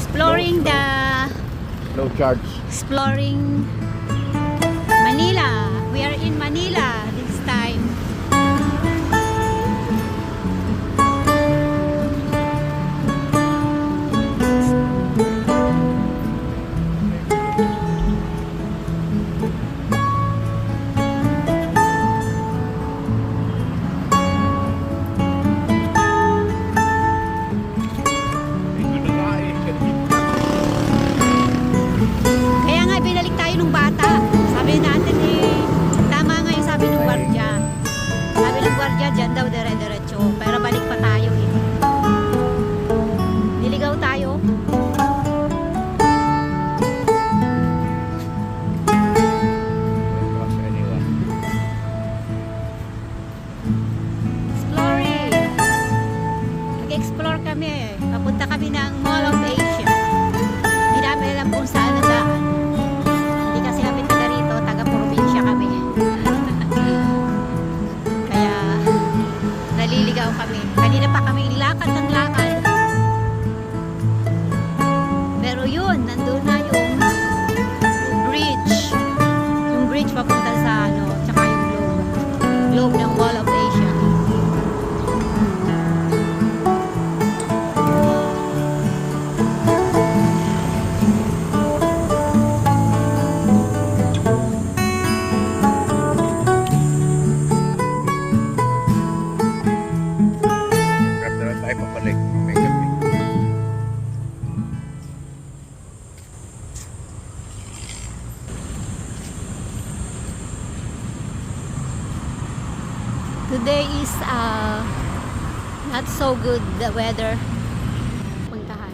exploring the No charge. exploring Manila. We are in Manila this time. Kaya nga binalik tayo nung bata. Sabi natin tama nga yung sabi ng gwardiya. Sabi ng gwardiya, dyan daw dire-diretso. Pero balik pa tayo eh. Niligaw tayo. Exploring. Nag-explore kami eh. Papunta kami ng Mall of Asia. Hindi namin alam kung saan ang daan. Hindi kasi kami taga rito, taga-probinsya kami. Kaya naliligaw kami. Kanina pa kami lakad ng lakad. Pero yun, nandun na yung bridge. Yung bridge papunta sa tsaka yung globe ng Mall of Asia. Today is not so good the weather. Puntahan.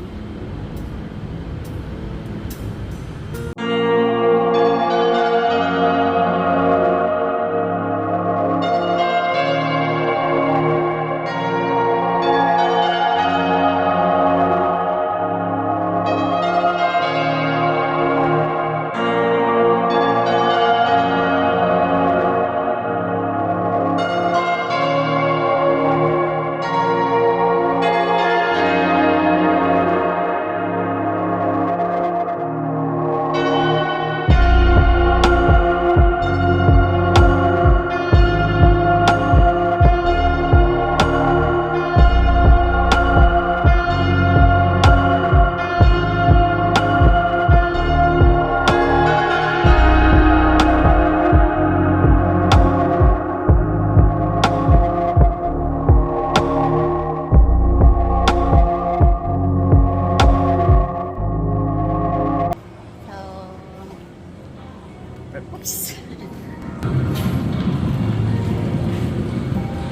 Oops.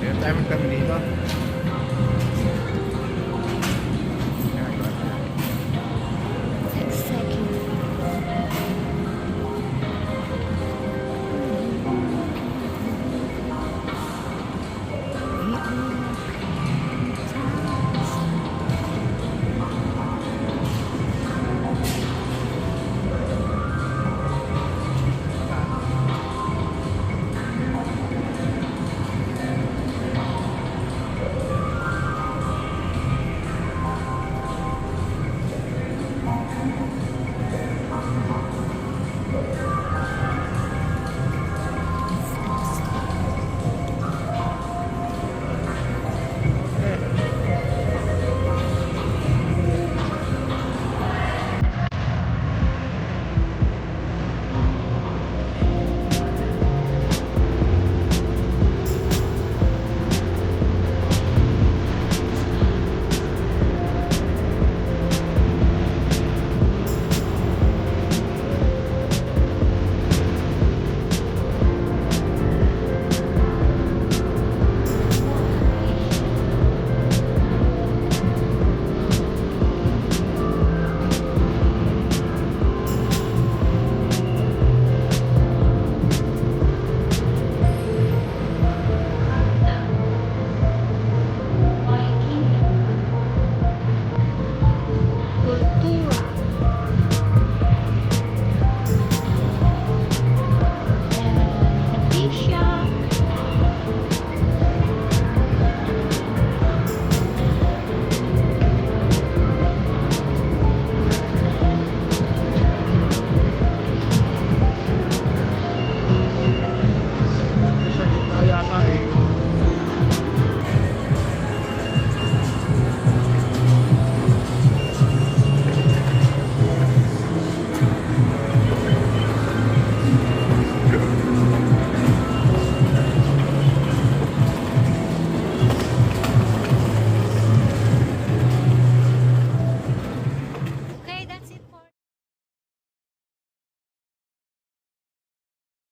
Ayun tayo kami dito.